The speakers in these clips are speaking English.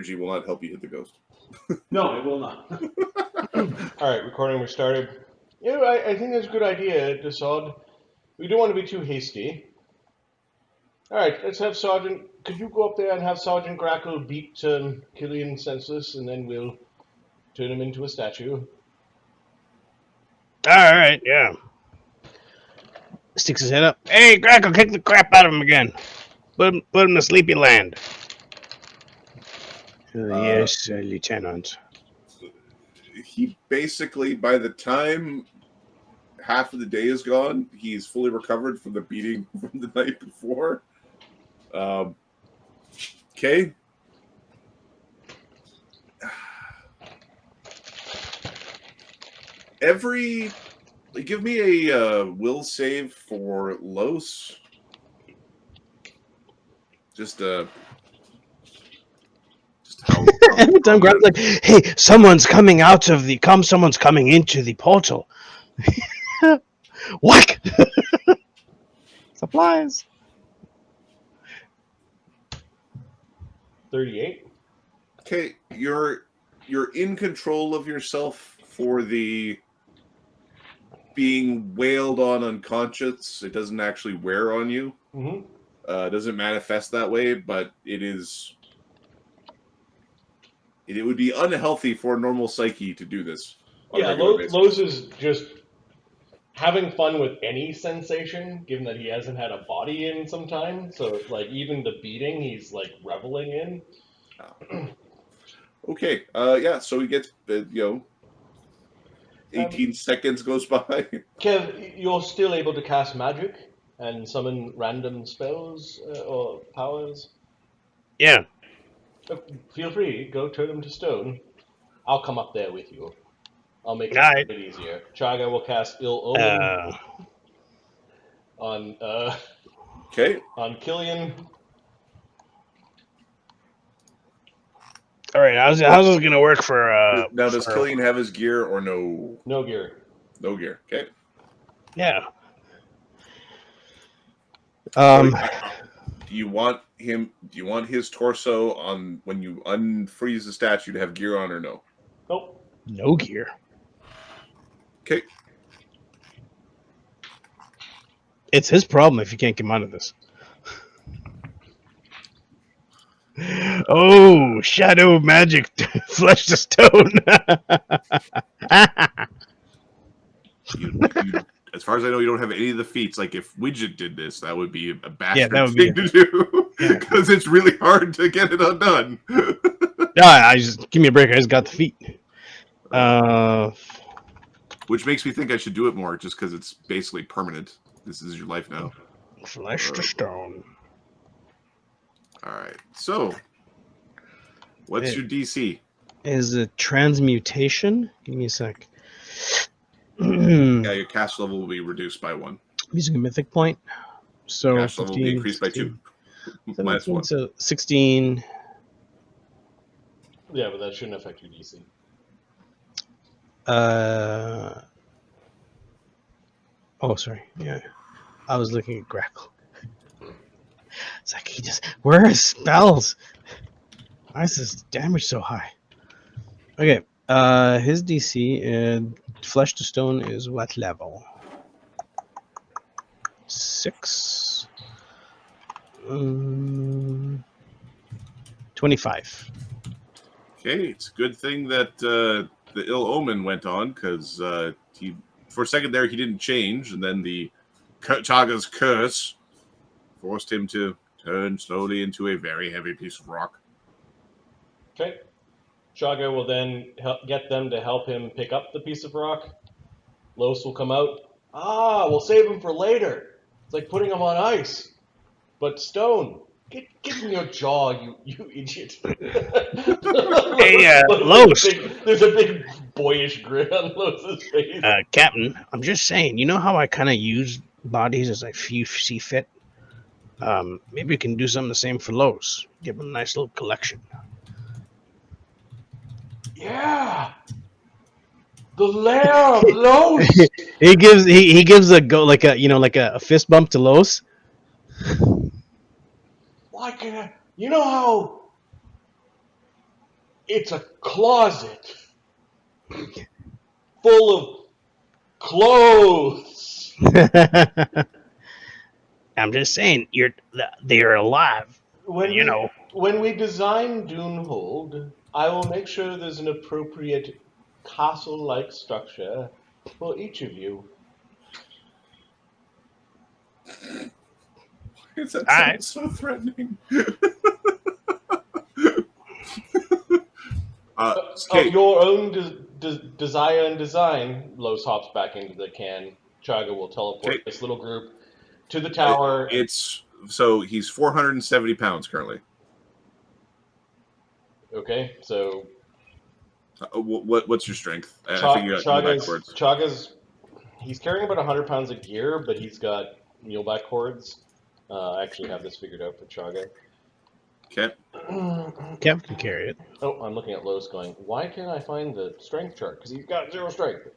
energy will not help you hit the ghost. No, it will not. All right, recording restarted. Yeah, I think that's a good idea, Desaud. We don't want to be too hasty. All right, let's have Sergeant. Could you go up there and have Sergeant Grackle beat Killian senseless, and then we'll turn him into a statue. All right, yeah. Sticks his head up. Hey, Grackle, kick the crap out of him again. Put him to sleepy land. Yes, Lieutenant. He basically, by the time half of the day is gone, he's fully recovered from the beating from the night before. Okay. Give me a will save for Los. Just how Every time Grackle's like, hey, someone's coming into the portal. What? Supplies. 38. Okay, you're in control of yourself for the being wailed on unconscious. It doesn't actually wear on you. Mm-hmm. It doesn't manifest that way, but it would be unhealthy for a normal psyche to do this. Yeah, Lowe's is just having fun with any sensation, given that he hasn't had a body in some time. So, like, even the beating, he's, like, reveling in. Okay, yeah, so he gets, 18 seconds goes by. Kev, you're still able to cast magic and summon random spells or powers? Yeah. Feel free, go turn them to stone. I'll come up there with you. I'll make it a bit easier. Chagga will cast Ill Omen on Killian. All right, how's this gonna work for? Now, does Killian have his gear or no? No gear. No gear. Okay. Yeah. Do you want his torso on when you unfreeze the statue to have gear on or no? Nope. No gear. Okay. It's his problem if you can't get him out of this. Oh, shadow magic, flesh to stone. As far as I know, you don't have any of the feats. Like if Widget did this, that would be a bastard thing to do because it's really hard to get it undone. I just give me a break. I just got the feet. Which makes me think I should do it more, just because it's basically permanent. This is your life now. Flesh to stone. All right. So, what's your DC? Is a transmutation? Give me a sec. Yeah, your cast level will be reduced by 1. I'm using a mythic point. So cast level will be increased 16, by 2. Minus 1. So 16. Yeah, but that shouldn't affect your DC. Oh, sorry. Yeah. I was looking at Grackle. It's like where are his spells? Why is his damage so high? Okay. His DC flesh to stone is what level? 6. 25. Okay, it's a good thing that the ill omen went on, because he, for a second there, he didn't change, and then the Chagga's curse forced him to turn slowly into a very heavy piece of rock. Okay. Chagga will then get them to help him pick up the piece of rock. Los will come out. We'll save him for later. It's like putting him on ice. But stone. Give him your jaw, you idiot. Hey, Los. There's a big boyish grin on Los's face. Captain, I'm just saying, you know how I kind of use bodies as I see fit? Maybe we can do something the same for Los. Give him a nice little collection. Yeah. The lair of Los. he gives a go like a fist bump to Los. Why can't you know how It's a closet full of clothes. I'm just saying, they're alive. When You know. when we design Dunehold, I will make sure there's an appropriate castle-like structure for each of you. That sounds Alright. so threatening. Of your own desire and design, Los hops back into the can. Chagga will teleport Okay. this little group to the tower. So he's 470 pounds currently. Okay, so What's your strength? I think you got backwards. Chagga's he's carrying about 100 pounds of gear, but he's got muleback cords. I actually have this figured out for Chagga. Okay. Kev can carry it. Oh, I'm looking at Los going, why can't I find the strength chart? Because he's got 0 strength.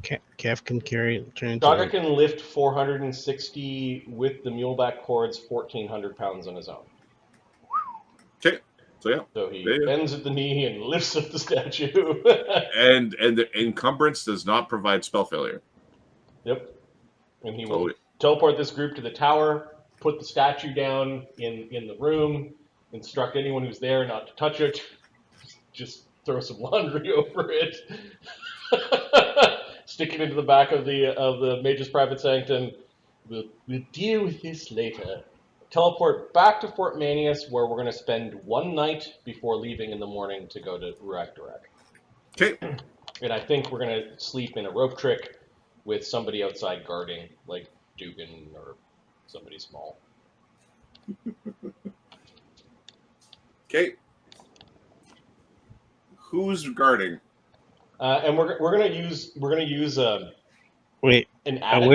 Kev can carry it. Chagga can lift 460 with the muleback cords, 1,400 pounds on his own. Okay. So yeah. So he bends at the knee and lifts up the statue. and the encumbrance does not provide spell failure. Yep. And he will teleport this group to the tower, put the statue down in the room, instruct anyone who's there not to touch it, just throw some laundry over it, stick it into the back of the mage's private sanctum. We'll deal with this later. Teleport back to Fort Manius, where we're going to spend one night before leaving in the morning to go to Ruak Durak. Okay. And I think we're going to sleep in a rope trick with somebody outside guarding, like Duggan or somebody small. Okay. Who's guarding? And we're gonna use Wait. an attic.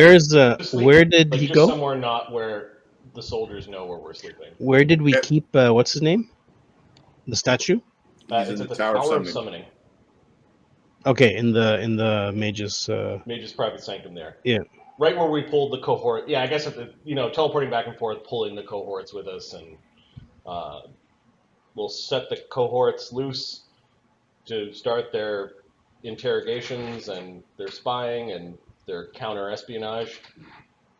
Where did he just go? Somewhere not where the soldiers know where we're sleeping. Where did we keep what's his name? The statue? He's It's in at the the Tower Tower of of Summoning. Okay, in the mage's Mage's private sanctum there. Yeah. Right where we pulled the cohort. Yeah, I guess at the teleporting back and forth, pulling the cohorts with us, and we'll set the cohorts loose to start their interrogations and their spying and their counter-espionage,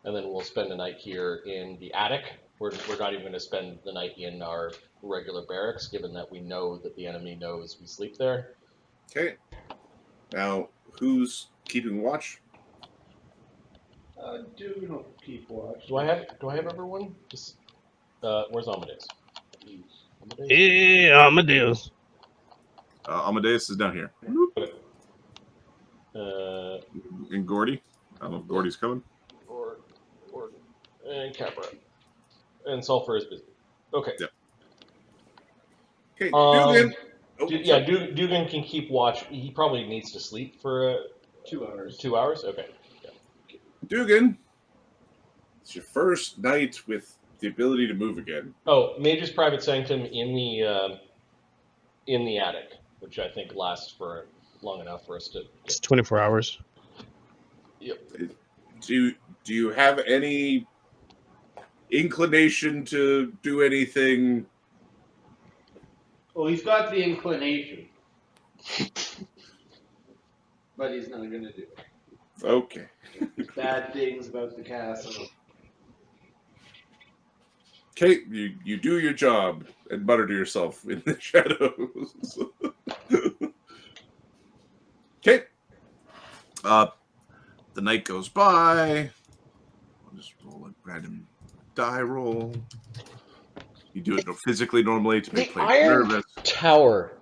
and then we'll spend a night here in the attic. We're not even going to spend the night in our regular barracks, given that we know that the enemy knows we sleep there. Okay. Now, who's keeping watch? Do not keep watch. Do I have everyone? Just, where's Amadeus? Yeah, Amadeus. Amadeus is down here. And Gordy. I don't know if Gordy's coming. And Capra. And Sulfur is busy. Okay. Yeah. Okay, Dugan. Duggan can keep watch. He probably needs to sleep for 2 hours. 2 hours? Okay. Yeah. Dugan, it's your first night with the ability to move again. Oh, Mage's private sanctum in the attic, which I think lasts for long enough for us to. It's 24 hours. Yep. Do you have any inclination to do anything? Well, he's got the inclination, but he's not going to do it. Okay. Bad things about the castle. Okay, you do your job and mutter to yourself in the shadows. Okay. The night goes by. I'll just roll a random die roll. You do it physically normally to make players nervous. Tower.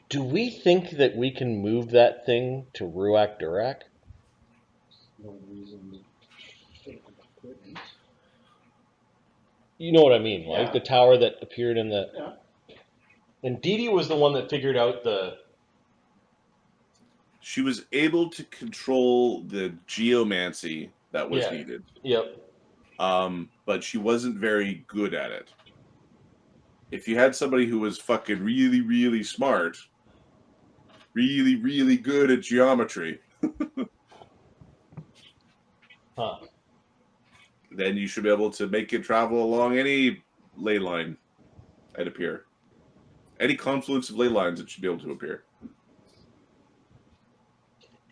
Do we think that we can move that thing to Ruak Durak? No reason to think we couldn't. You know what I mean, like Yeah. the tower that appeared in the. Yeah. And Dee Dee was the one that figured out the. She was able to control the geomancy that was needed. Yep. But she wasn't very good at it. If you had somebody who was fucking really, really smart, really, really good at geometry, Huh. then you should be able to make it travel along any ley line and appear. Any confluence of ley lines, it should be able to appear.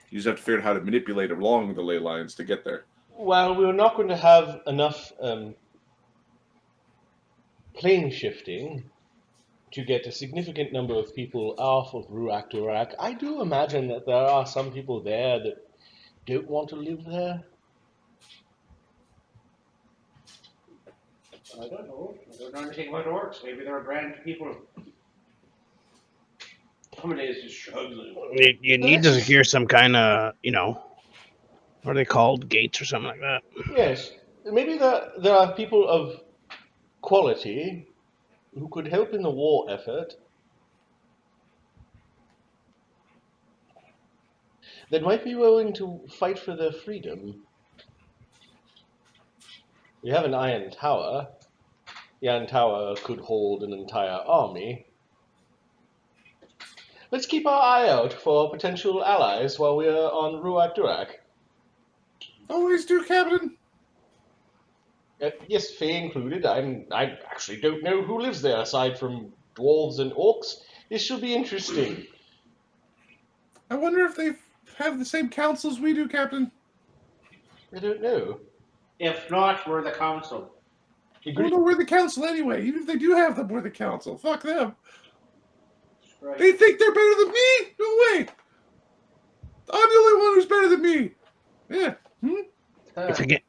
You just have to figure out how to manipulate along the ley lines to get there. Well, we're not going to have enough plane shifting to get a significant number of people off of Ruak Durak. I do imagine that there are some people there that don't want to live there. I don't know. I don't know anything about orcs. Maybe they're a brand of people. Amadeus just shrugs. You need to secure some kind of, what are they called? Gates or something like that. Yes, maybe there are people of quality who could help in the war effort that might be willing to fight for their freedom. We have an iron tower. The iron tower could hold an entire army. Let's keep our eye out for potential allies while we are on Ruak Durak. Always do, Captain. Yes, Faye included. I actually don't know who lives there aside from dwarves and orcs. This should be interesting. I wonder if they have the same council as we do, Captain. I don't know. If not, we're the council. Well, no, we're the council anyway. Even if they do have them, we're the council. Fuck them. Right. They think they're better than me? No way. I'm the only one who's better than me. Yeah.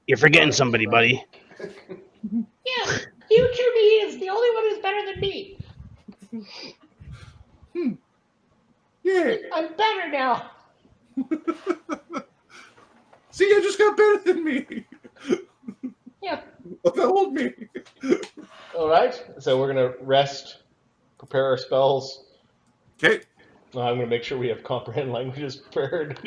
You're forgetting somebody, buddy. Yeah, future me is the only one who's better than me. Yeah. I'm better now. See, I just got better than me. Yeah. Hold me. All right, so we're going to rest, prepare our spells. Okay. I'm going to make sure we have comprehend languages prepared.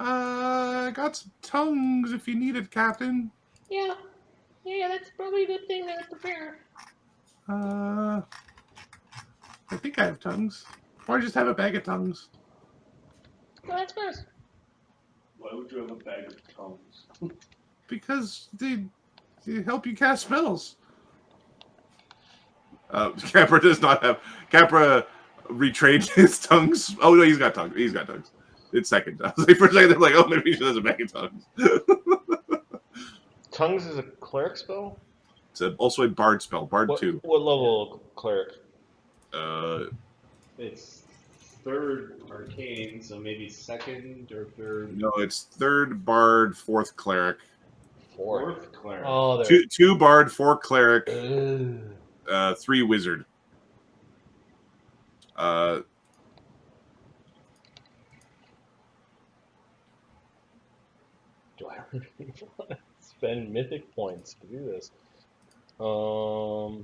I got some tongues if you need it, Captain. Yeah. Yeah, that's probably a good thing to prepare. I think I have tongues. Or I just have a bag of tongues. Well, that's nice. Why would you have a bag of tongues? Because they help you cast spells. Capra does not have... Capra retrained his tongues. Oh, no, he's got tongues. He's got tongues. It's second. I was like, for a second, they're like, oh, maybe he has a bag of tongues. Tongues is a cleric spell? It's also a bard spell. Bard 2. What level cleric? It's third arcane, so maybe second or third. No, it's third bard, fourth cleric. Fourth cleric. Oh, there. Two bard, 4 cleric, 3 wizard. Do I really want to spend mythic points to do this? So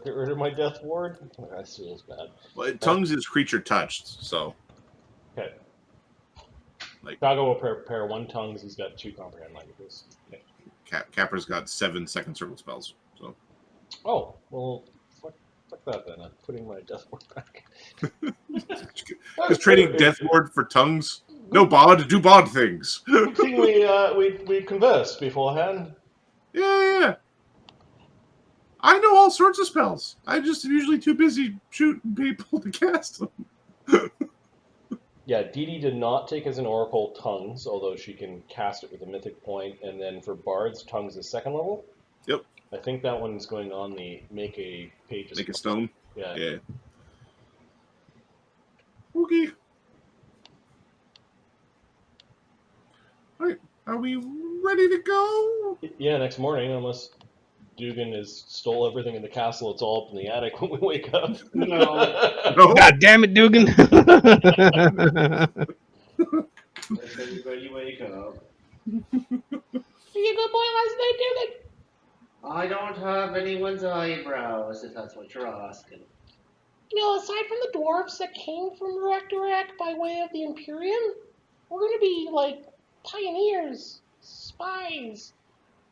get rid of my death ward? Oh, that feels bad. Well, tongues is creature touched, so. Okay. Like, Chagga will prepare 1 tongues. He's got 2 comprehend languages. Okay. Capra's got 7 second circle spells. So. Oh, well, fuck that then. I'm putting my death ward back. Just trading death ward for tongues? No bod, do bod things. Good thing we conversed beforehand. Yeah. I know all sorts of spells. I just am usually too busy shooting people to cast them. Yeah, Dee Dee did not take as an oracle tongues, although she can cast it with a mythic point. And then for bards, tongues is 2nd level. Yep. I think that one's going on the make a page. Make a stone? Yeah. Okay. Alright, are we ready to go? Yeah, next morning, unless Dugan has stole everything in the castle, it's all up in the attic when we wake up. No. God damn it, Dugan! Let everybody wake up. You a good boy last night, Dugan? I don't have anyone's eyebrows, if that's what you're asking. Aside from the dwarves that came from Ruak Durak by way of the Imperium, we're gonna be, like, pioneers, spies.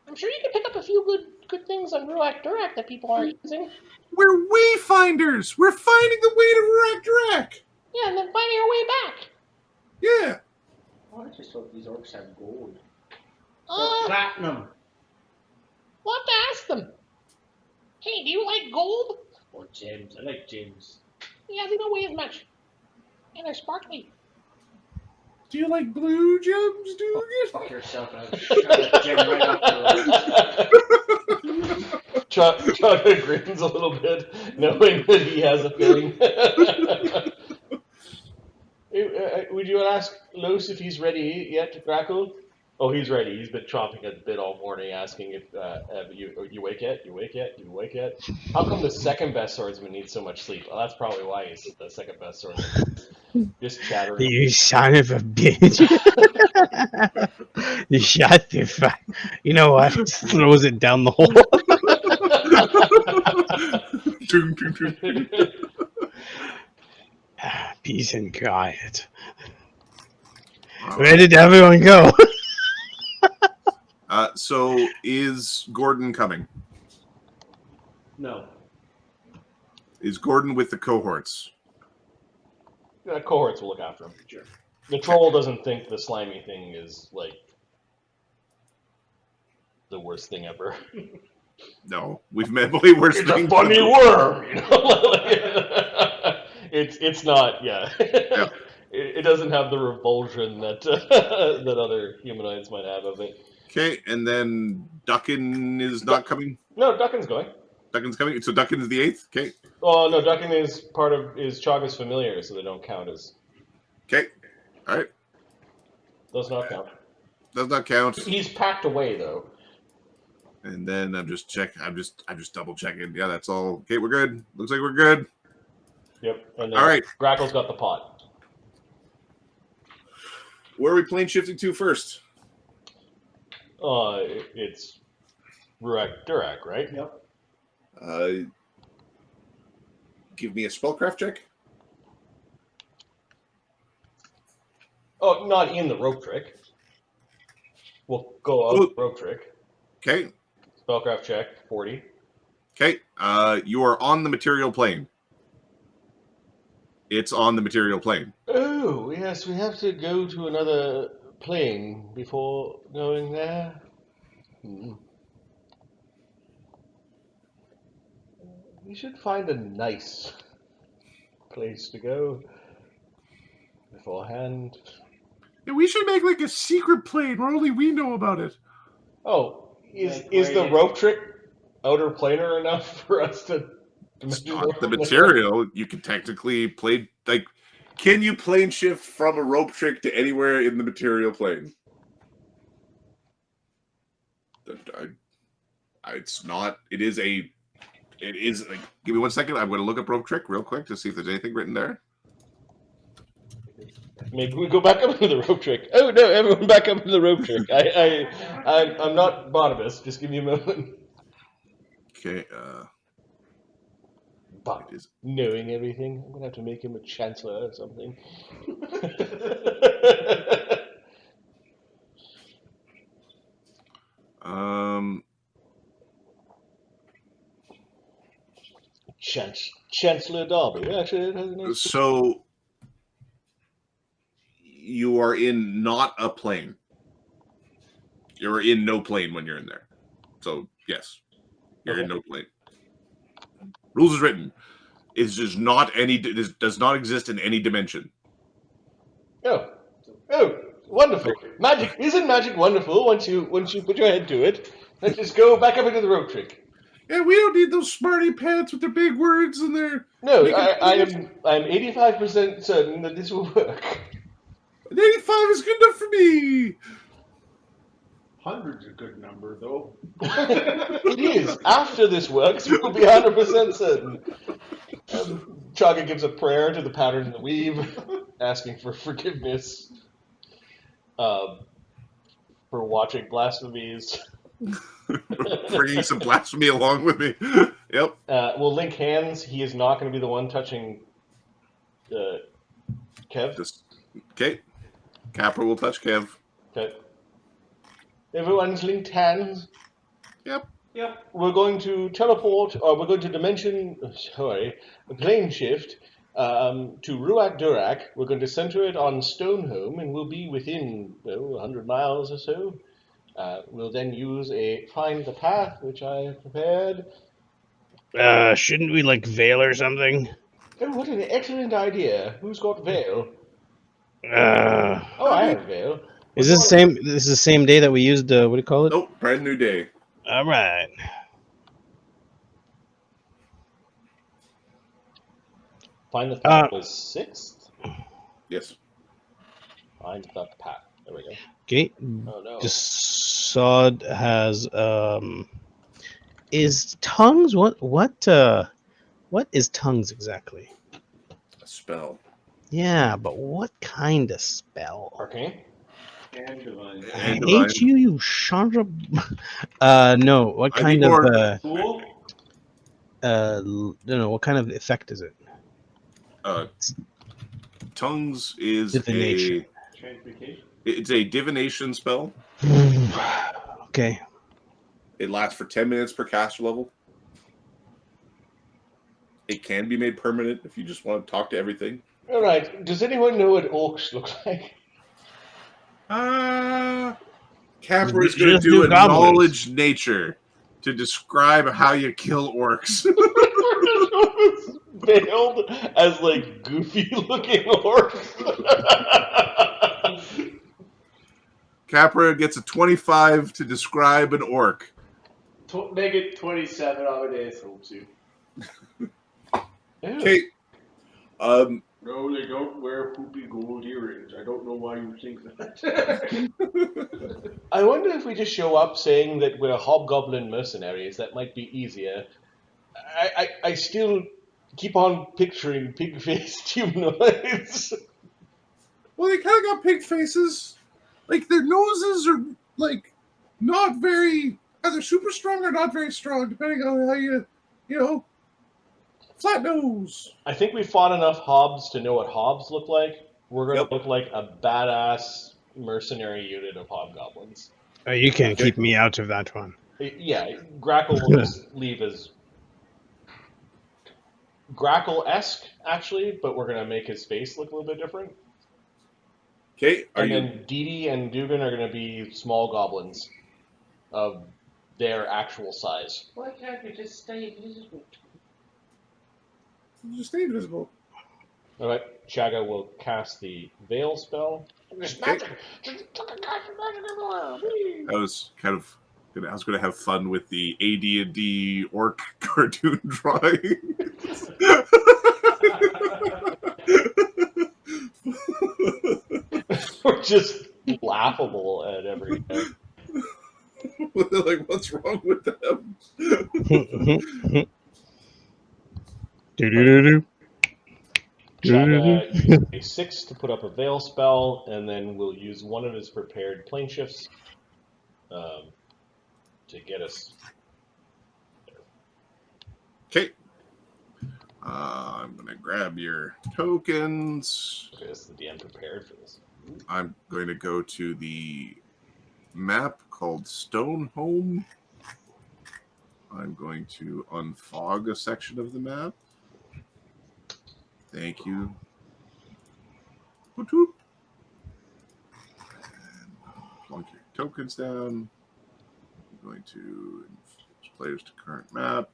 I'm sure you can pick up a few good things on Ruak Durak that people aren't using. We're wayfinders! We're finding the way to Ruak Durak! Yeah, and then finding our way back. Yeah. So these orcs have gold. Uh, Platinum. we'll have to ask them. Hey, do you like gold? Or gems. I like gems. Yeah, they don't weigh as much. And they're sparkly. Do you like blue gems, dude? Fuck yourself and I'll shove that gem right up your ass. Chagga grins a little bit, knowing that he has a feeling. Would you ask Los if he's ready yet to crackle? Oh, he's ready. He's been chomping at the bit all morning, asking if you wake yet? You wake yet? You wake yet? How come the second best swordsman needs so much sleep? Well, that's probably why he's the second best swordsman. Just chattering. You son of a bitch. You shut the fuck. You know what? Just throws it down the hole. Toon, toon, toon, toon. Peace and quiet. Where did everyone go? So is Gordon coming? No. Is Gordon with the cohorts? Cohorts will look after him. Sure. The troll doesn't think the slimy thing is like the worst thing ever. No, we've met way worse It's a things. funny worm, you know. It's not, yeah. Yeah. It doesn't have the revulsion that that other humanoids might have of it. Okay, and then Duckin is not coming. No, Duggan's going. Duckin's coming. So Duckin is the 8th. Okay. Oh no, Duggan is part of Chagga's familiar, so they don't count as. Okay. All right. Does not count. Does not count. He's packed away though. And then I'm just double checking. Yeah, that's all. Okay, we're good. Looks like we're good. Yep. And then All right. Grackle's got the pot. Where are we plane shifting to first? It's Ruak Durak, right? Yep. Give me a spellcraft check. Oh, not in the rope trick. We'll go up rope trick. Okay. Spellcraft check, 40. Okay. You are on the material plane. It's on the material plane. Oh, yes, we have to go to another plane before going there. We should find a nice place to go beforehand. Yeah, we should make like a secret plane where only we know about it. Oh, Like is the where- rope trick outer planar enough for us to? It's not the material. You can technically play like. Can you plane shift from a rope trick to anywhere in the material plane? It's not. It is a. It is like. Give me 1 second. I'm going to look up rope trick real quick to see if there's anything written there. Maybe we go back up into the rope trick. Oh no, everyone back up into the rope trick. I'm not Barnabas. Just give me a moment. Okay. But It is. knowing everything, I'm gonna have to make him a chancellor or something. Chancellor Derby. Actually, it has a name. So you are in not a plane. You're in no plane when you're in there. So yes, you're in no plane. Rules is written. It's just not any. It does not exist in any dimension. Oh, wonderful! Magic isn't magic wonderful once you put your head to it. Let's just go back up into the rope trick. Yeah, we don't need those smarty pants with their big words and their. No, I'm 85% certain that this will work. An 85 is good enough for me. 100's a good number, though. It is. After this works, we'll be 100% certain. Chagga gives a prayer to the pattern in the weave, asking for forgiveness for watching blasphemies. Bringing some blasphemy along with me. Yep. We'll link hands. He is not going to be the one touching Kev. Just okay. Capra will touch Kev. Okay. Everyone's linked hands. Yep. Yep. We're going to teleport, or we're going to plane shift to Ruak Durak. We're going to center it on Stoneholm, and we'll be within 100 miles or so. We'll then use a find the path, which I have prepared. Shouldn't we like veil or something? Oh, what an excellent idea! Who's got veil? Uh, Oh, I have veil. is this the same? This is the same day that we used. What do you call it? Oh, brand new day. All right. Find the path was 6th. Yes. Find the path. There we go. Okay. Oh no. Sod has is tongues what is tongues exactly? A spell. Yeah, but what kind of spell? Arcane. And divine. I And divine. hate you, Chandra. No. What I kind need of more. Cool. no, what kind of effect is it? Tongues is Divination. it's a divination spell. Okay. It lasts for 10 minutes per caster level. It can be made permanent if you just want to talk to everything. All right. Does anyone know what orcs look like? Capra is Just going to do do a goblins. knowledge nature to describe how you kill orcs. Veiled as like goofy looking orcs. Capra gets a 25 to describe an orc. Make it 27 Amadeus hopes you. Okay. No, they don't wear poopy gold earrings. I don't know why you think that. I wonder if we just show up saying that we're hobgoblin mercenaries. That might be easier. I still keep on picturing pig-faced humanoids. Well, they kind of got pig faces. Like, their noses are, like, not very... either super strong or not very strong, depending on how you know... Flat nose. I think we fought enough hobs to know what hobs look like. We're going to Yep. look like a badass mercenary unit of hobgoblins. You can't Okay. keep me out of that one. Yeah, Grackle will just leave as Grackle-esque, actually, but we're going to make his face look a little bit different. Okay, And then Didi and Dugan are going to be small goblins of their actual size. Why can't we just stay invisible? just stay invisible. All right, Chagga will cast the Veil spell. Just Okay. magic! Just magic everywhere! Whee! I was kind of gonna have fun with the AD&D orc cartoon drawing. We're just laughable at everything. Like, what's wrong with them? Do-do-do-do. Chagga uses a 6 to put up a Veil spell, and then we'll use one of his prepared plane shifts to get us. Okay. I'm gonna grab your tokens. Okay, this is the DM prepared for this. I'm going to go to the map called Stoneholm. I'm going to unfog a section of the map. Thank you. Woot woot. And plunk your tokens down. I'm going to introduce players to current map.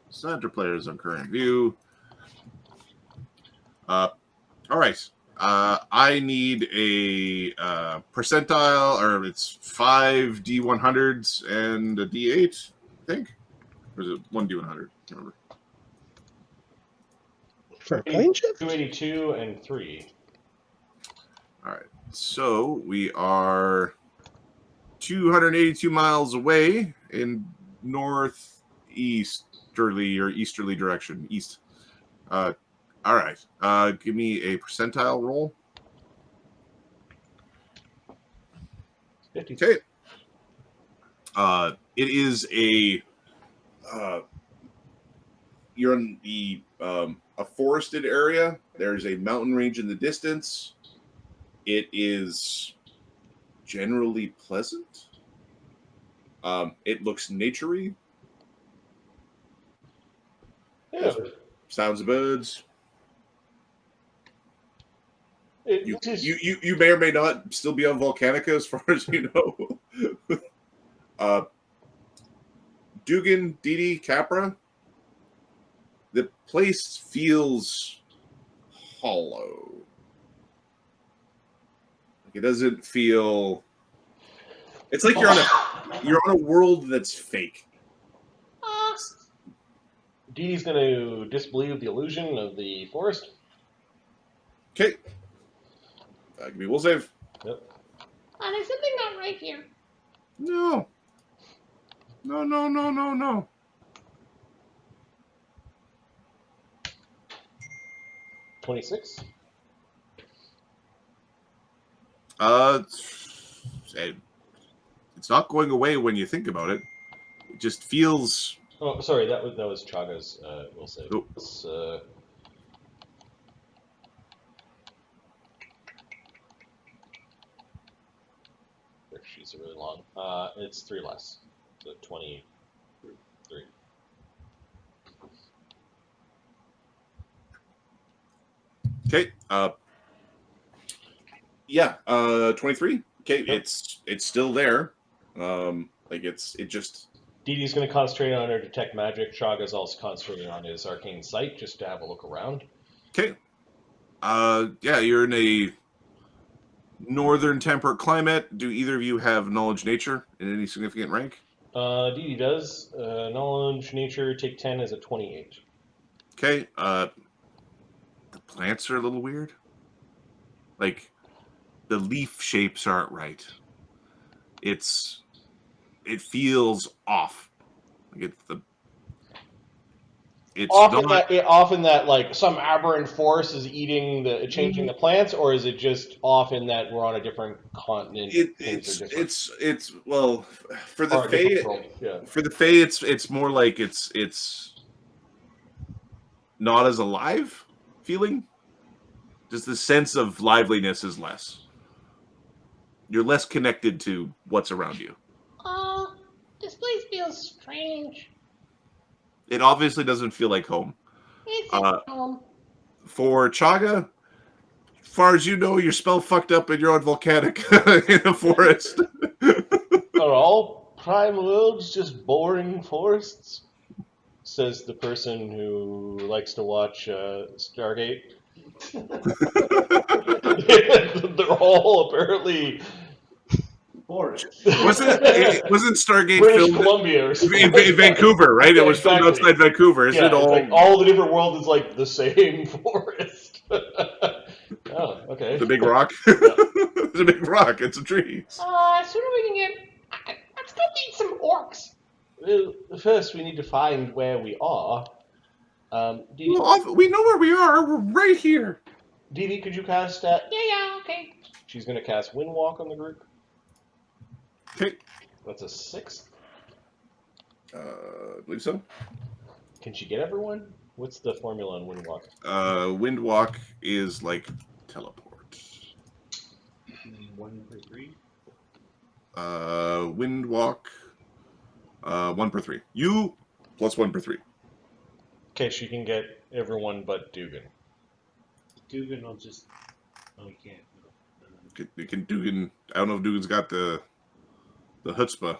Center players on current view. All right. I need a percentile, or it's 5 D100s and a D8, I think. Or is it 1 D100? I can't remember. For a plane shift? 282 and 3. All right. So we are 282 miles away in northeasterly or easterly direction. East. All right. Give me a percentile roll. 50. Okay. It is a. You're in the a forested area. There's a mountain range in the distance. It is generally pleasant. It looks naturey. Yeah. Sounds of birds. You may or may not still be on Volcanica, as far as you know. Dugan, Didi, Capra. The place feels hollow. Like it doesn't feel. It's like you're on a world that's fake. Didi's going to disbelieve the illusion of the forest. Okay. Give me a will save. Yep. There's something not right here. No. No. 26. It's not going away when you think about it. It just feels. Oh, sorry, that was Chagga's will save. Oh. It's, she's really long. It's 3 less. So 23. Okay. Yeah. 23. Okay. Yep. It's still there. It just. Didi's going to concentrate on her detect magic. Chagga's also concentrating on his arcane sight just to have a look around. Okay. Yeah, you're in a northern temperate climate. Do either of you have knowledge nature in any significant rank? Didi does. Knowledge nature, take 10 is a 28. Okay. The plants are a little weird. Like, the leaf shapes aren't right. It feels off. Like it's often that like some aberrant force is changing the plants, or is it just often that we're on a different continent? It's well for the Fae. Yeah. For the Fae, it's more like it's not as alive feeling. Just the sense of liveliness is less. You're less connected to what's around you. This place feels strange. It obviously doesn't feel like home. It's home. For Chagga, as far as you know, you're spell fucked up and you're on Volcanica in a forest. Are all prime worlds just boring forests? Says the person who likes to watch Stargate. They're all apparently forest. Wasn't Stargate British filmed Columbia or in Vancouver, right? Yeah, it was filmed exactly. outside Vancouver. Isn't it it's all? like all the different worlds is like the same forest. Oh, okay. The big rock. It's a big rock. It's a tree. Sooner we can get. Let's go beat some orcs. Well, first we need to find where we are. Didi, We know where we are. We're right here. Didi, could you cast that? Yeah, okay. She's going to cast Windwalk on the group. Okay. That's a 6. I believe so. Can she get everyone? What's the formula on Windwalk? Windwalk is like teleport. 1 per 3. Windwalk. 1 per 3. You plus 1 per 3. Okay, she can get everyone but Dugan. Dugan will just. Oh, he can't. Can Dugan? I don't know if Dugan's got the chutzpah.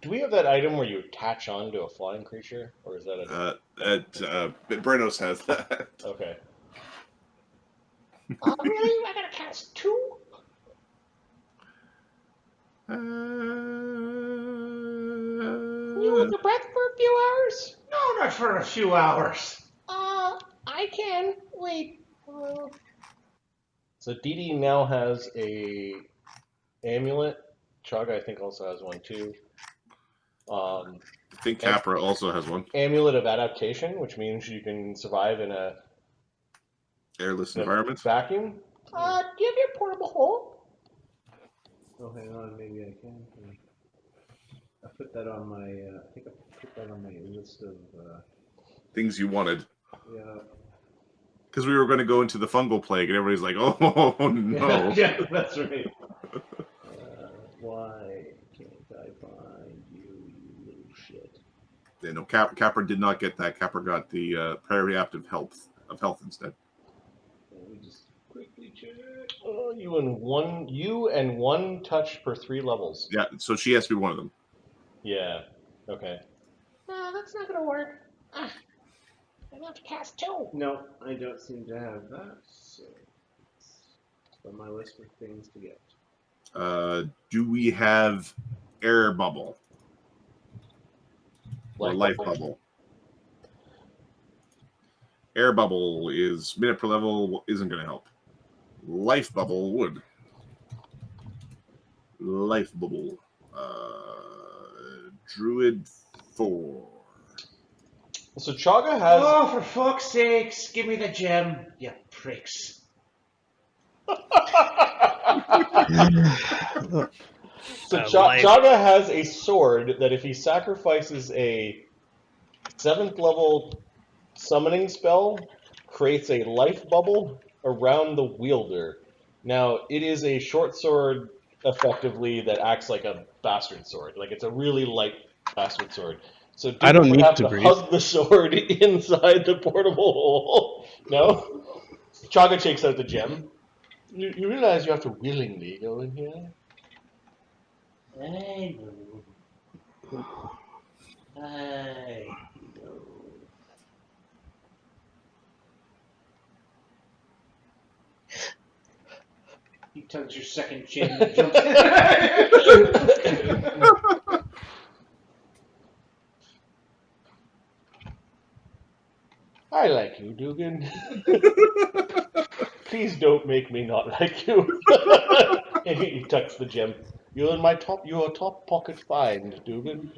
Do we have that item where you attach on to a flying creature, or is that Brenos has that. Okay. Really? I gotta cast 2? You hold your breath for a few hours? No, not for a few hours. I can. Wait. So Didi now has a amulet. Chagga, I think, also has one too. I think Capra also has one. Amulet of adaptation, which means you can survive in a Airless environment. Vacuum. Do you have your portable hole? Oh, hang on, maybe I can. I put that on my. I think I put that on my list of things you wanted. Yeah. Because we were going to go into the fungal plague, and everybody's like, "Oh no!" Yeah, that's right. Why can't I find you, you little shit? Yeah, no, Capra did not get that. Capra got the prairie active health instead. You and one touch per 3 levels. Yeah, so she has to be one of them. Yeah. Okay. That's not gonna work. I'm gonna have to cast 2. No, I don't seem to have that. So it's on my list of things to get. Do we have air bubble or life bubble? Air bubble is minute per level, isn't going to help. Life bubble would. Life bubble. Druid 4. So Chagga has. Oh, for fuck's sakes, give me the gem, you pricks. So Chagga has a sword that if he sacrifices a 7th level summoning spell, creates a life bubble around the wielder. Now, it is a short sword, effectively, that acts like a bastard sword. Like, it's a really light bastard sword. So I don't would need have to to breathe. hug the sword inside the portable hole. No? Chagga takes out the gem. You realize you have to willingly go in here? I know. I know. He tugs your second chin and jumps in. I like you, Dugan. Please don't make me not like you. And he tucks the gem. You're top pocket find, Dugan.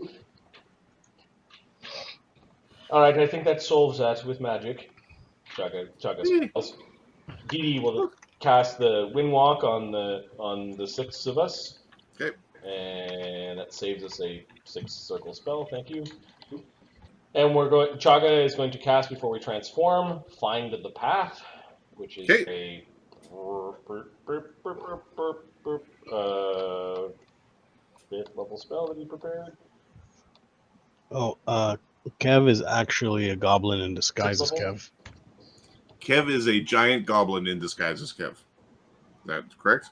Alright, I think that solves that with magic. Chagga spells. Dee will cast the Windwalk on the 6 of us. Okay. And that saves us a 6 circle spell, thank you. And Chagga is going to cast before we transform, Find the Path, which is a 5th level spell that he prepared. Oh, Kev is actually a goblin in disguise as 6th level? Kev. Kev is a giant goblin in disguise as Kev. That's correct?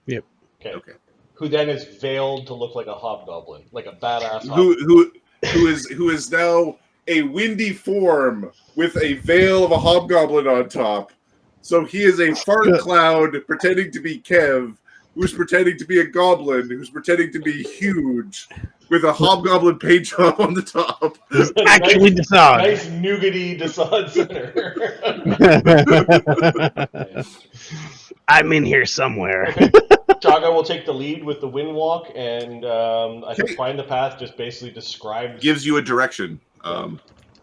Yep. Okay. Who then is veiled to look like a hobgoblin, like a badass hobgoblin. Who is now a windy form with a veil of a hobgoblin on top. So he is a fart cloud pretending to be Kev, who's pretending to be a goblin, who's pretending to be huge, with a hobgoblin paint job on the top. Actually, Desad. Nice nougaty Desad center. I'm in here somewhere. Okay. Chagga will take the lead with the Windwalk, and I think Find the Path just basically describes... Gives you a direction.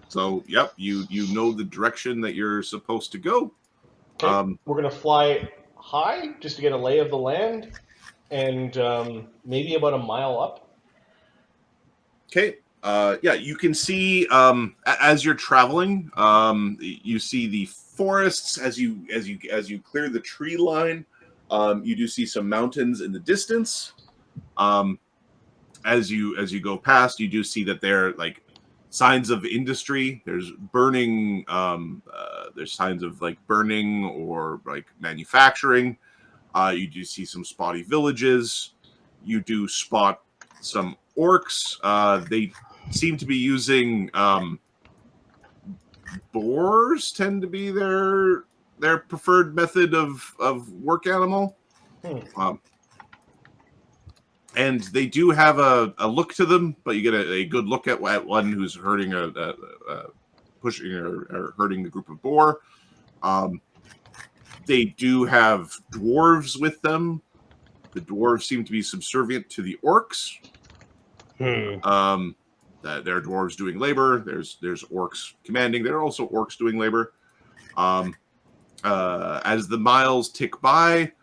So, yep, you know the direction that you're supposed to go. Okay. We're going to fly high just to get a lay of the land, and maybe about a mile up. Okay. Yeah, you can see as you're traveling, you see the forests as you clear the tree line. You do see some mountains in the distance. As you go past, you do see that there are like signs of industry. There's burning. There's signs of like burning or like manufacturing. You do see some spotty villages. You do spot some orcs. They seem to be using boars. Tend to be their preferred method of work animal. And they do have a look to them, but you get a good look at one who's herding pushing or herding a group of boar. They do have dwarves with them. The dwarves seem to be subservient to the orcs. That there are dwarves doing labor. There's orcs commanding. There are also orcs doing labor. As the miles tick by,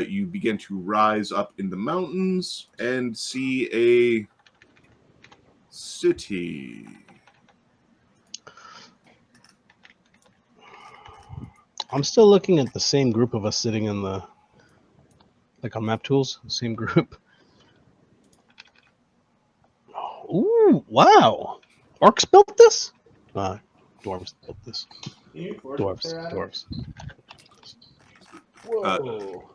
you begin to rise up in the mountains and see a city. I'm still looking at the same group of us sitting in the, like on map tools, same group. Ooh, wow. Orcs built this? Dwarves built this. Dwarves. Whoa.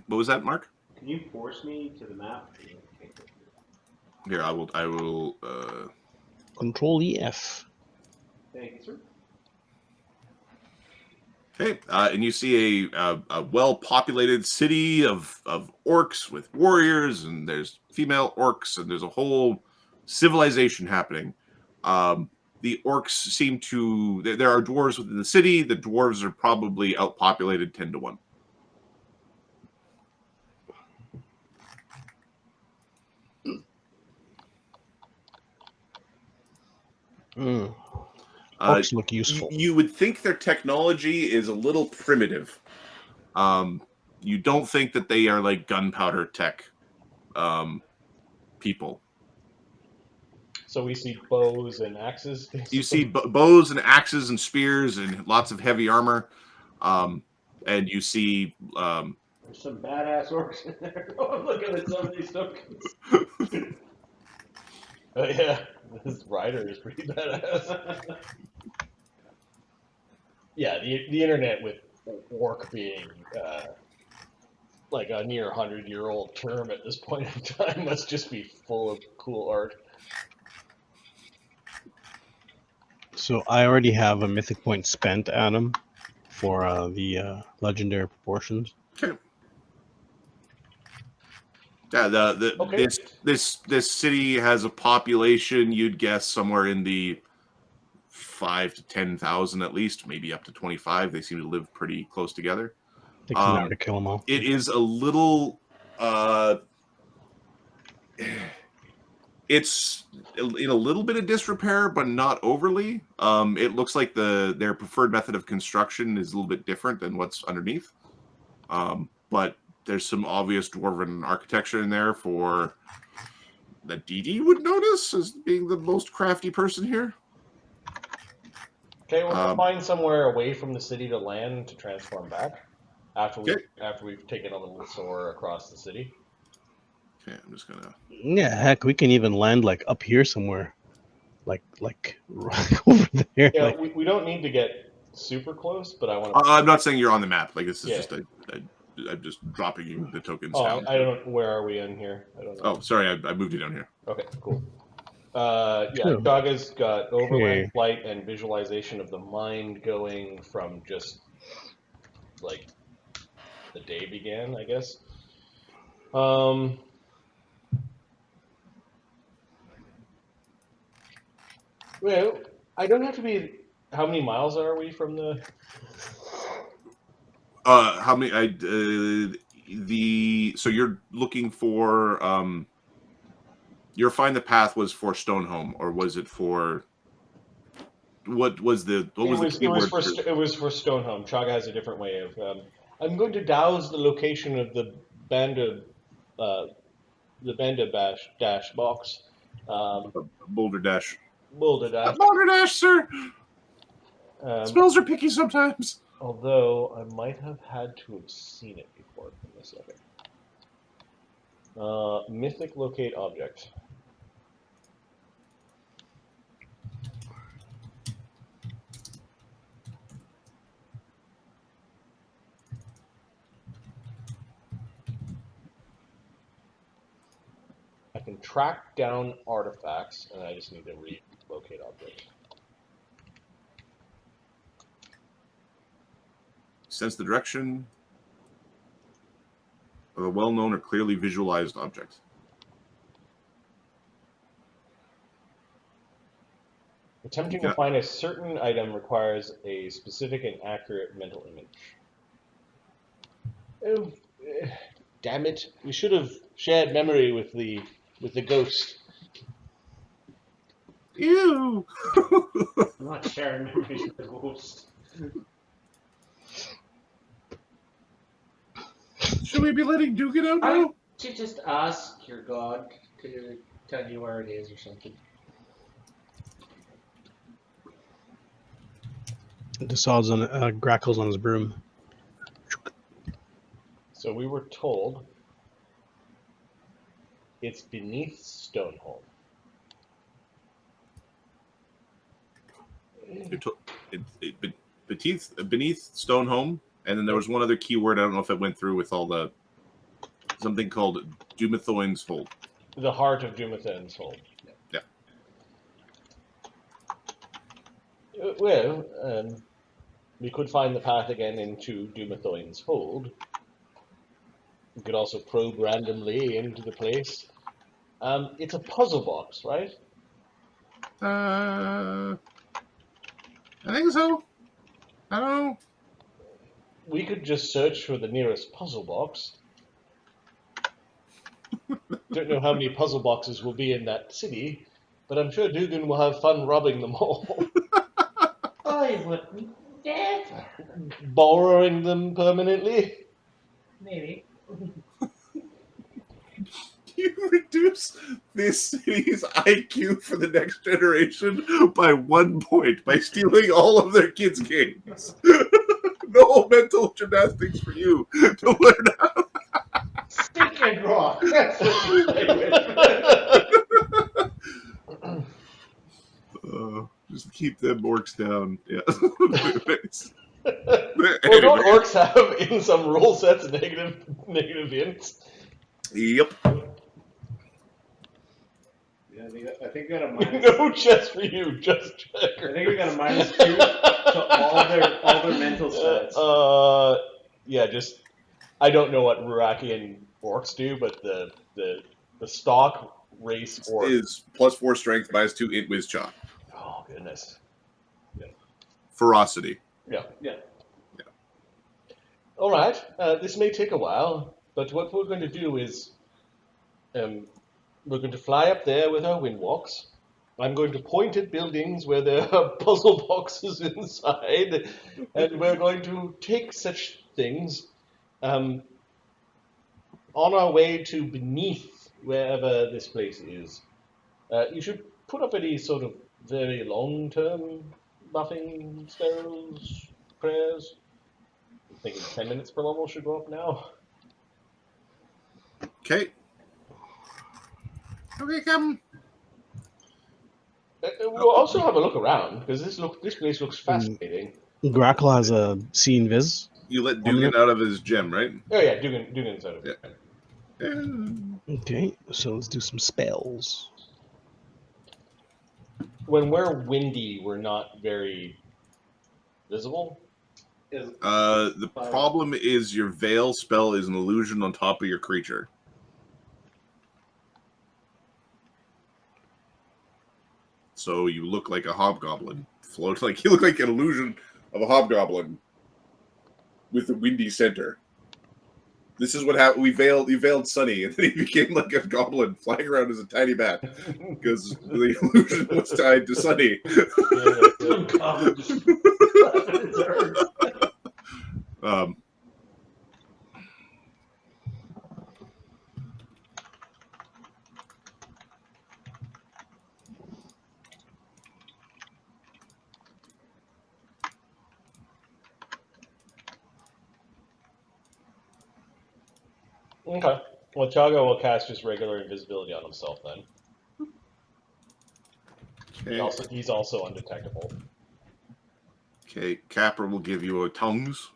What was that, Mark? Can you force me to the map? Here, I will. Control EF. Thank you, sir. Okay, and you see a well-populated city of orcs with warriors, and there's female orcs, and there's a whole civilization happening. The orcs seem to... There are dwarves within the city. The dwarves are probably outpopulated 10 to 1. Orcs look useful. You would think their technology is a little primitive. You don't think that they are like gunpowder tech people. So we see bows and axes. You see bows and axes and spears and lots of heavy armor. And you see... There's some badass orcs in there. Oh, I'm looking at some of these tokens. Yeah, this rider is pretty badass. Yeah, the internet with orc being like a near 100-year-old term at this point in time must just be full of cool art. So I already have a mythic point spent, Adam, for the legendary proportions. Okay. Yeah, Okay. this city has a population, you'd guess somewhere in the 5 to 10,000 at least, maybe up to 25. They seem to live pretty close together. Takes an hour to kill them all. It is a little it's in a little bit of disrepair, but not overly. It looks like their preferred method of construction is a little bit different than what's underneath. But there's some obvious dwarven architecture in there for that DD would notice as being the most crafty person here. Okay, we'll find somewhere away from the city to land to transform back after we've taken a little soar across the city. Okay, I'm just gonna... Yeah, heck, we can even land like up here somewhere. Like right over there. Yeah, like... we don't need to get super close, but I want to... I'm not saying you're on the map. Like, this is just I'm just dropping you the tokens down. I don't... Where are we in here? I don't know. Oh, sorry, I moved you down here. Okay, cool. Chagga's got overland flight and visualization of the mind going from just like the day began, I guess. Well, I don't have to be. How many miles are we from the? How many? So you're looking for your find the path was for Stonehome, or was it for what was the keyword? It was for Stonehome. Chagga has a different way of. I'm going to douse the location of the Banda dash box. Boulder Dash. Boulder Dash. Boulder Dash, sir. Spells are picky sometimes. Although I might have had to have seen it before. Give me a second. Mythic locate object. I can track down artifacts, and I just need to read locate object. Sense the direction of a well-known or clearly visualized object. Attempting to find a certain item requires a specific and accurate mental image. Oh, damn it! We should have shared memory with the ghost. Ew! I'm not sharing memories with the ghost. Should we be letting Dugan out I now? should just ask your god to tell you where it is or something. Desaud's on Grackle's on his broom. So we were told it's beneath Stonehold. Beneath Stonehome, And then there was one other keyword. I don't know if it went through with all the something called Dumanthoin's Hold. The heart of Dumanthoin's Hold. Yeah. Well, we could find the path again into Dumanthoin's Hold. We could also probe randomly into the place. It's a puzzle box, right? I think so. I don't know. We could just search for the nearest puzzle box. Don't know how many puzzle boxes will be in that city, but I'm sure Dugan will have fun robbing them all. I wouldn't. Yeah. Borrowing them permanently. Maybe. You reduce this city's IQ for the next generation by 1 point by stealing all of their kids' games. No mental gymnastics for you to learn how. Stick and rock. That's what you play with. Just keep them orcs down. Yeah. Well, don't orcs have in some rule sets negative hints? Yep. Yeah, I think we got a minus. No chess for you, just check. I think we got a -2 to all their mental stats. Yeah, just I don't know what Rurakian orcs do, but the stock race orc Is +4 strength, -2 int whiz chop. Oh goodness. Ferocity. Yeah. Yeah. All right. This may take a while, but what we're going to do is we're going to fly up there with our windwalks. I'm going to point at buildings where there are puzzle boxes inside, and we're going to take such things on our way to beneath wherever this place is. You should put up any sort of very long-term buffing spells, prayers. I'm thinking 10 minutes per level should go up now. Okay. Okay, come. We'll also have a look around because this place looks fascinating. Grackle has a scene viz. You let Dugan out of his gem, right? Oh yeah, Dugan's out of it. Yeah. Okay, so let's do some spells. When we're windy, we're not very visible. The problem is your veil spell is an illusion on top of your creature. So you look like a hobgoblin. You look like an illusion of a hobgoblin with a windy center. This is what happened. We veiled Sunny, and then he became like a goblin flying around as a tiny bat because the illusion was tied to Sunny. Okay. Well, Chagga will cast just regular invisibility on himself then. Okay. He's also undetectable. Okay, Capra will give you a tongues.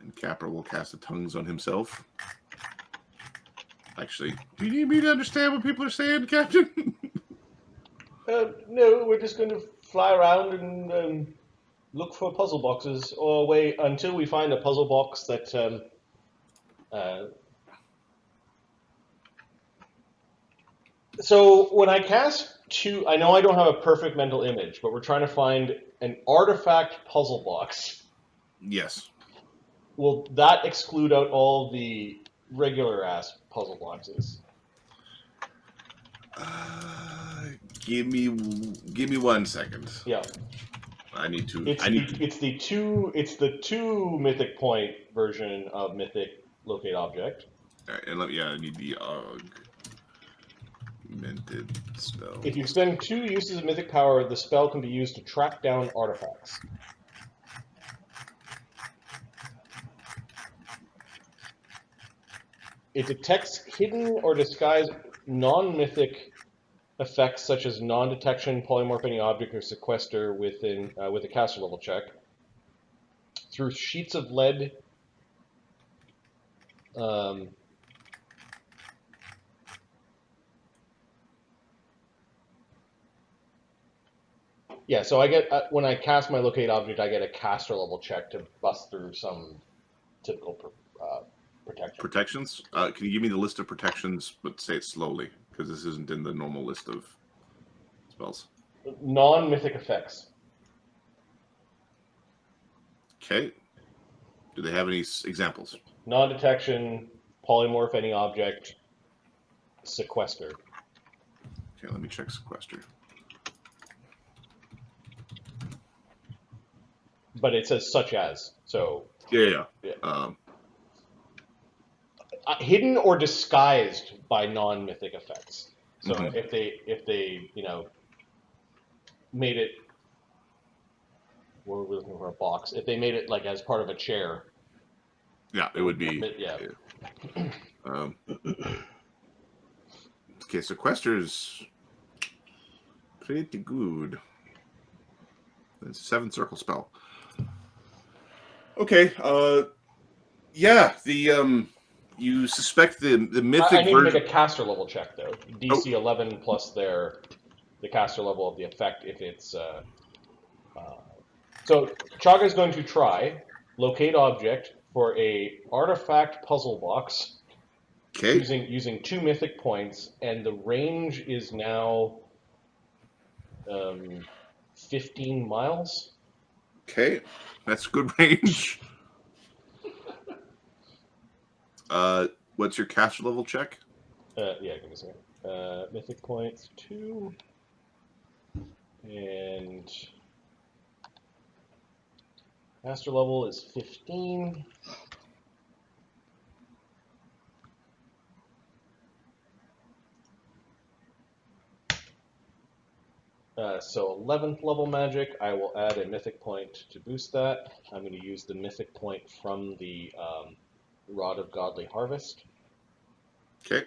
And Capra will cast a tongues on himself. Actually, do you need me to understand what people are saying, Captain? No, we're just going to fly around and look for puzzle boxes, or wait until we find a puzzle box that so when I cast two, I know I don't have a perfect mental image, but we're trying to find an artifact puzzle box. Yes. Will that exclude out all the regular ass puzzle boxes? Give me 1 second. Yeah. I need to. It's the two mythic point version of mythic locate object. All right, and I need the augmented spell. If you spend 2 uses of mythic power, the spell can be used to track down artifacts. It detects hidden or disguised non-mythic effects such as non-detection, polymorph any object, or sequester with a caster level check. through sheets of lead. Yeah, so I get when I cast my locate object, I get a caster level check to bust through some typical protection. Protections? Can you give me the list of protections, but say it slowly, because this isn't in the normal list of spells. Non-mythic effects. Okay. Do they have any examples? Non-detection, polymorph any object, sequester. Okay, let me check sequester. But it says such as, so... Yeah. hidden or disguised by non-mythic effects. So Mhm. if they made it, what were we looking for, a box? If they made it like as part of a chair. Yeah, it would be. Yeah. Okay, sequester's pretty good. It's a 7 circle spell. Okay, yeah, the you suspect the mythic I need version. to make a caster level check though. DC 11 plus the caster level of the effect if it's so Chagga is going to try locate object for a artifact puzzle box. Okay. Using 2 mythic points, and the range is now 15 miles. Okay, that's good range. What's your caster level check? Yeah, give me a second. Mythic points 2, and caster level is 15. So 11th level magic, I will add a mythic point to boost that. I'm going to use the mythic point from the Rod of Godly Harvest. Okay.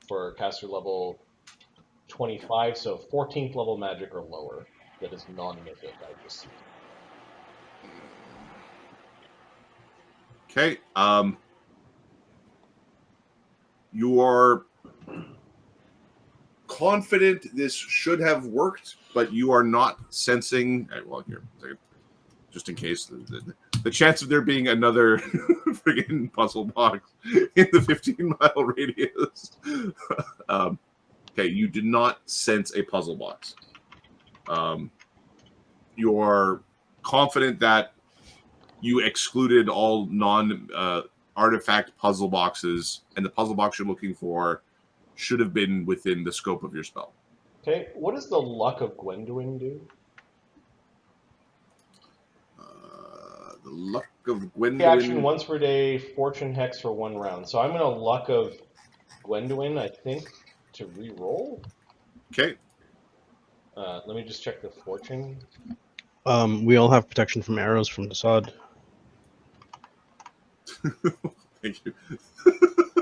For caster level 25, so 14th level magic or lower. That is non-mythic, I just... Okay. You are confident this should have worked, but you are not sensing. Well, here, just in case, the chance of there being another friggin' puzzle box in the 15-mile radius. Okay, you did not sense a puzzle box. You are confident that you excluded all non-artifact puzzle boxes, and the puzzle box you're looking for should have been within the scope of your spell. Okay, what does the Luck of Gwendolen do? The Luck of Gwendolen. Action once per day, Fortune Hex for 1 round. So I'm going to Luck of Gwendolen, I think, to re-roll. Okay. Let me just check the Fortune. We all have protection from arrows from the sod. Thank you.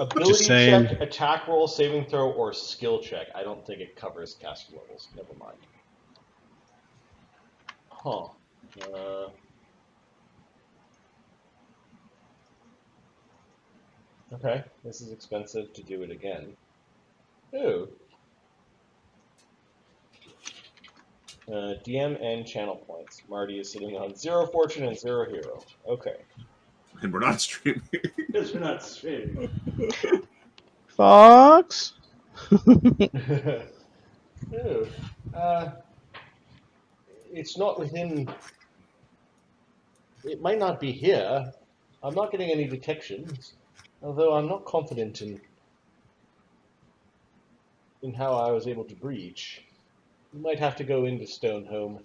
Ability saying. check, attack roll, saving throw, or skill check. I don't think it covers caster levels. Never mind. Huh. Okay, this is expensive to do it again. Ooh. DM and channel points. Marty is sitting on 0 fortune and 0 hero. Okay. And we're not streaming. Because we're not streaming. Fox? Ooh. It's not within... It might not be here. I'm not getting any detections. Although I'm not confident in how I was able to breach. You might have to go into Stoneholm.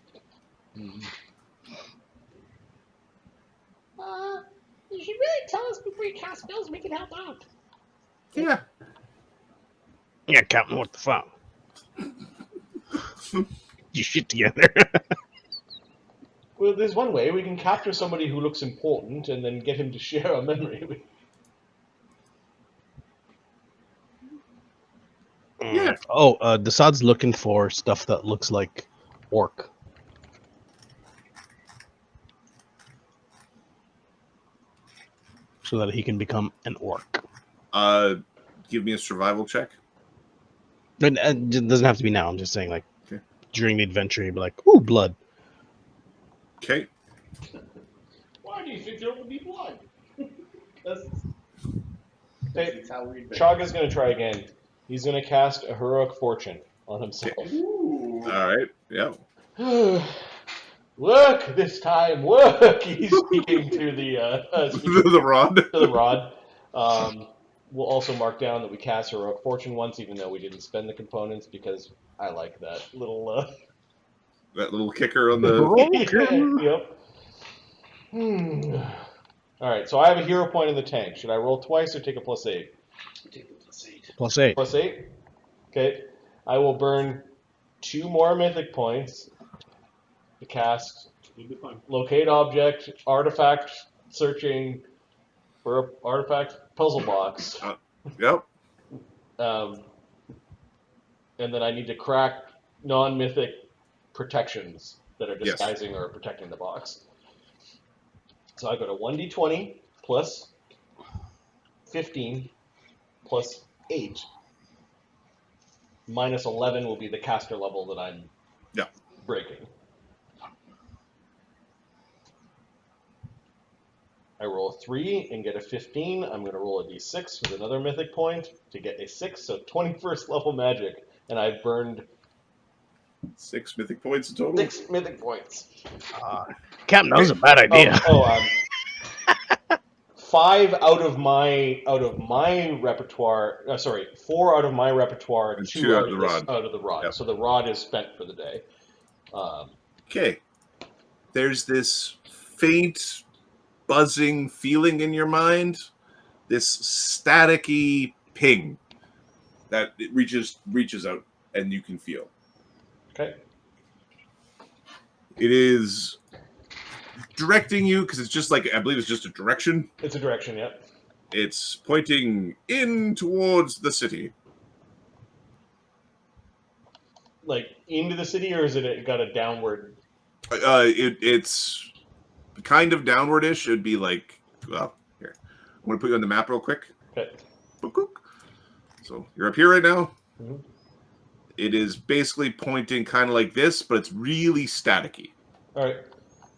You should really tell us before you cast spells. We can help out. Yeah. Yeah, Captain, what the fuck? You shit together. Well, there's one way. We can capture somebody who looks important and then get him to share a memory. Yeah. Oh, the sod's looking for stuff that looks like orc. So that he can become an orc. Give me a survival check. But it doesn't have to be now. I'm just saying, like, Okay. during the adventure, he'd be like, ooh, blood. Okay. Why do you think there will be blood? Hey, That's how we Chagga's going to try again. He's going to cast a heroic fortune on himself. Ooh. All right. Yeah. Work this time, work! He's speaking to The rod. to the rod. We'll also mark down that we cast heroic fortune once, even though we didn't spend the components, because I like that little. That little kicker on the. Yep. All right, so I have a hero point in the tank. Should I roll twice or take a +8? take it +8. +8. +8. Okay. I will burn 2 more mythic points to cast You'll be fine. locate object, artifact searching for an artifact puzzle box. Yep. And then I need to crack non-mythic protections that are Yes. disguising or protecting the box. So I go to 1d20 plus 15 plus 8 minus 11 will be the caster level that I'm breaking. I roll a 3 and get a 15. I'm going to roll a d6 with another mythic point to get a 6, so 21st level magic. And I've burned 6 mythic points in total. 6 mythic points. Captain, that was a bad idea. 5 out of my repertoire. 4 out of my repertoire. And 2 2 out out of of the rod. Out of the rod. Yep. So the rod is spent for the day. Okay. There's this faint buzzing feeling in your mind, this staticky ping that it reaches out and you can feel. Okay. It is directing you because it's just like, I believe it's just a direction. It's a direction, yep. It's pointing in towards the city. Like into the city, or is it got a downward? It's kind of downward-ish. It'd be like, well, here. I'm going to put you on the map real quick. Okay. Book, book. So you're up here right now. Mm-hmm. It is basically pointing kind of like this, but it's really staticky. All right.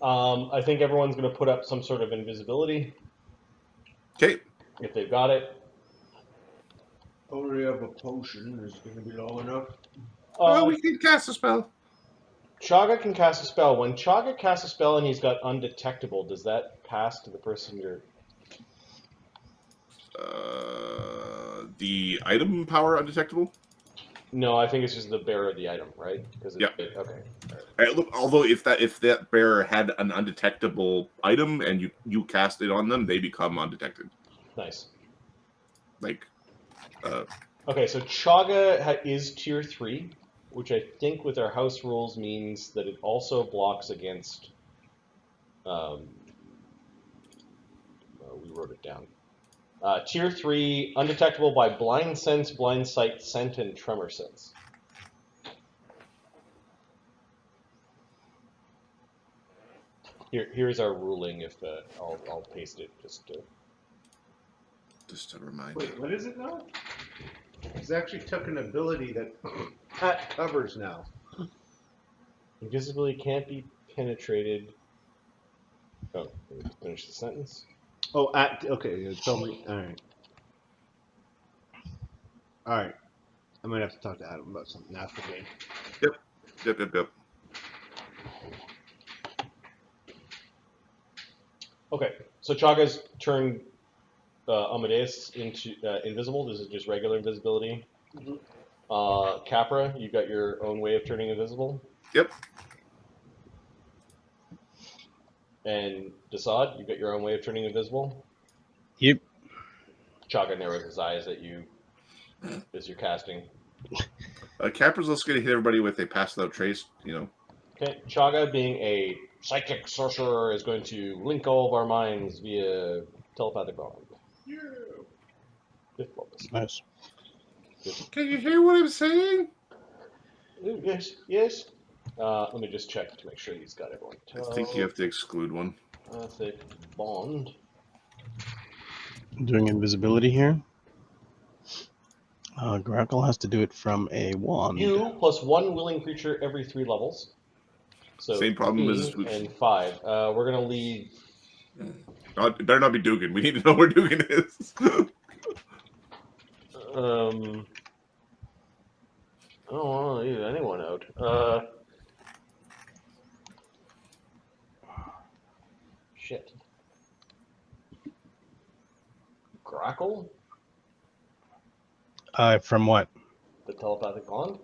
I think everyone's going to put up some sort of invisibility Okay. if they've got it. Only have a potion is going to be long enough. Oh, we can cast a spell. Chagga can cast a spell. When Chagga casts a spell and he's got undetectable, does that pass to the person you're... The item power undetectable? No, I think it's just the bearer of the item, right? Yeah. Okay. Look, although if that bearer had an undetectable item and you cast it on them, they become undetected. Nice. Like, Okay, so Chagga is tier 3, which I think with our house rules means that it also blocks against... we wrote it down. Tier 3, undetectable by blind sense, blind sight, scent, and tremor sense. Here's our ruling. If I'll paste it just to remind Wait, you. what is it now? It's actually took an ability that Pat covers now. Invisibility can't be penetrated. Oh, let me just finish the sentence. Oh, okay, tell me. Alright. Alright. I might have to talk to Adam about something after the game. Yep. Okay, so Chagga's turned Amadeus into invisible. This is just regular invisibility. Mm-hmm. Capra, you got your own way of turning invisible. Yep. And Desaad, you got your own way of turning invisible. Yep. Chagga narrows his eyes at you as you're casting. Capra's also going to hit everybody with a pass without trace, Okay, Chagga, being a psychic sorcerer, is going to link all of our minds via telepathic bond. Yeah. Fifth bonus. Nice. Can you hear what I'm saying? Ooh, yes. Let me just check to make sure he's got everyone. I think you have to exclude one. Mythic bond. Doing invisibility here. Grackle has to do it from a wand. You plus one willing creature every 3 levels. So Same problem as and 5. We're gonna leave. It better not be Dugan. We need to know where Dugan is. I don't want to leave anyone out. Shit. Grackle? From what? The telepathic bond?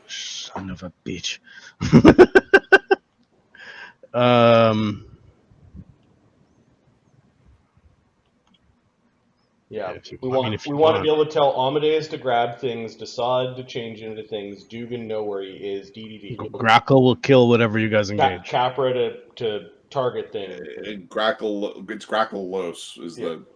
Son of a bitch. Yeah, if you we want- I want mean, if we you want to want. be able to tell Amadeus to grab things, Desaad to change into things, Dugan know where he is, DDD. Grackle will kill whatever you guys engage. Capra to target things. And Grackle, it's Grackle Los.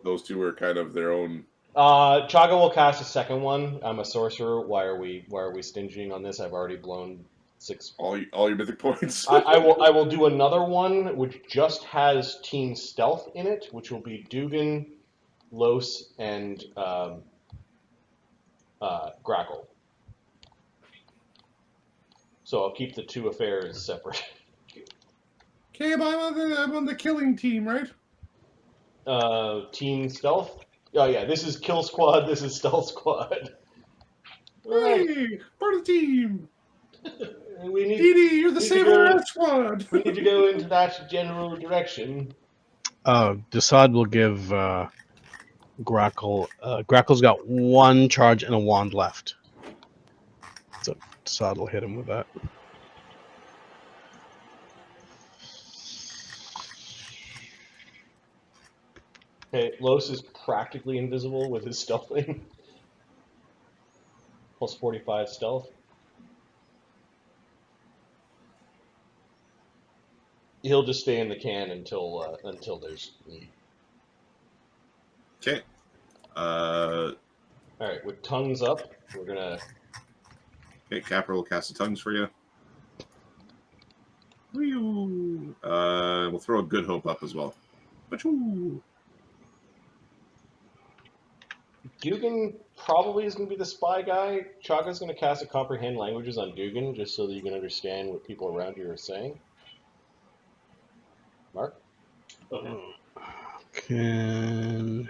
Those two are kind of their own. Chagga will cast a second one. I'm a sorcerer. Why are we stinging on this? I've already blown 6. All your mythic points. I will do another one which just has team stealth in it, which will be Dugan, Los, and Grackle. So I'll keep the 2 affairs separate. Okay, but I'm on the killing team, right? Team stealth. Oh yeah, this is kill squad. This is stealth squad. Alright, Hey, part of the team. we need Dee, you're the need to saver go- of our squad. we need to go into that general direction. Desaad will give Grackle. Grackle's got 1 charge and a wand left. So Desaad will hit him with that. Okay, Los is practically invisible with his stealth thing. Plus 45 stealth. He'll just stay in the can until there's need. Okay. All right, with tongues up, we're gonna. Okay, Capra will cast the tongues for you. We'll throw a good hope up as well. Achoo. Dugan probably is going to be the spy guy. Chagga's going to cast a comprehend languages on Dugan just so that you can understand what people around you are saying. Mark? Can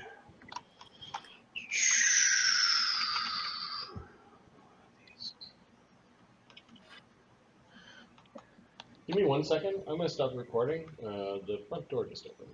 Give me 1 second. I'm going to stop the recording. The front door just opened.